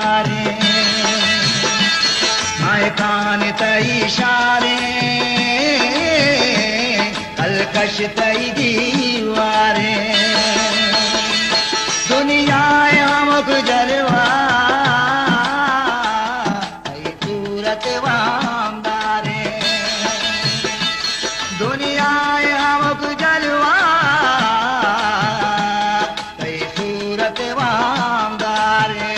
आए कान तई इशारे अलकश तई दीवारे दुनिया हमक जलवा तई सूरत वामदारे दुनिया हमक जलवा तई सूरत वामदारे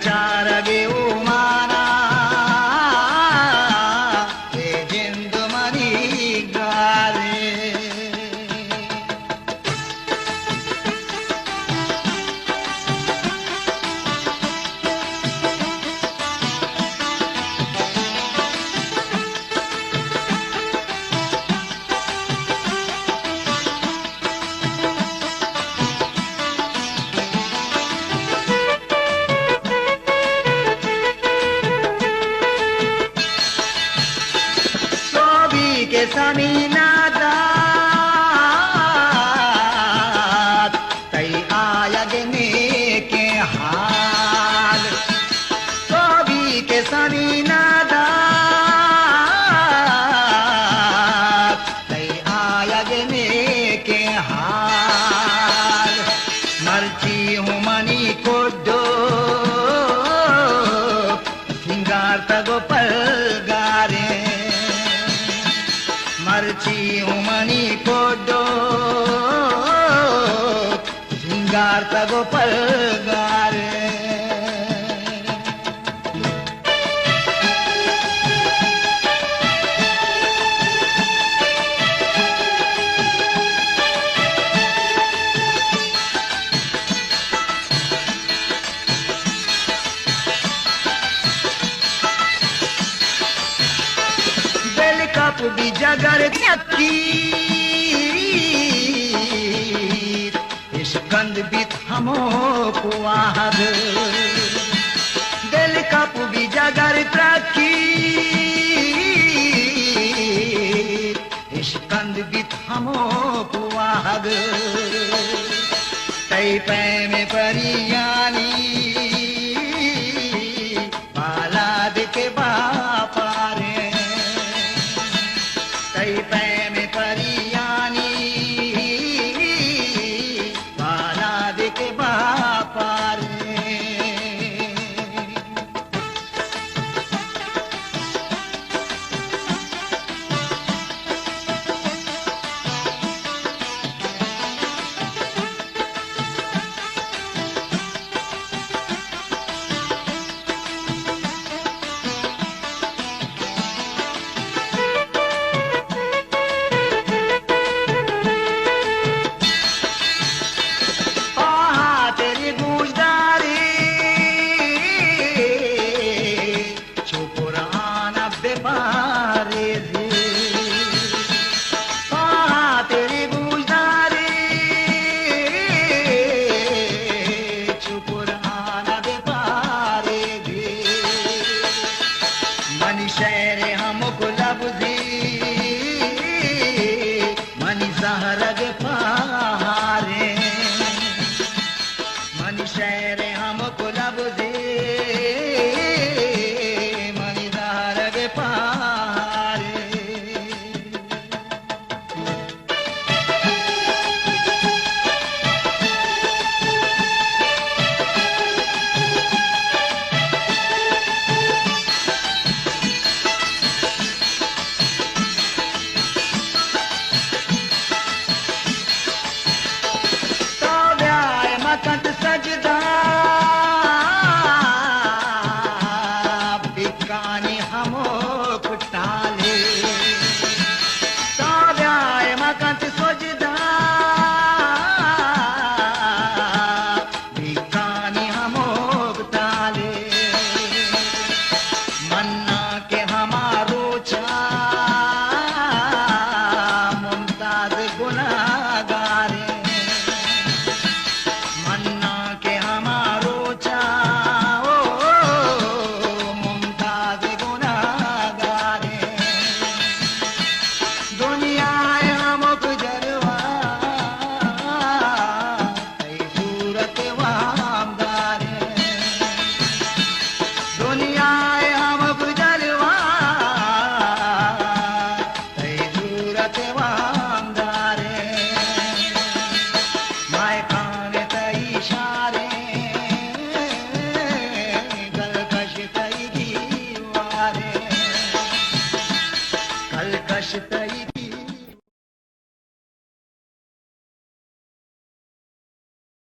चार गे उमाना ते जिंद मनी गारे के समीनादात तई आयगने के हाल सोबी के समीनादात तई आयगने के हाल मर्ची हूँ मनी को दो सिंगार तगो पल गारे मर्ची उमनी कोडो सिंगार तगो पलगारे कप भी जगर की इस गंद भी थमो कुआहद दिल कप भी जगर की इस गंद भी थमो कुआहद तई पै में परिया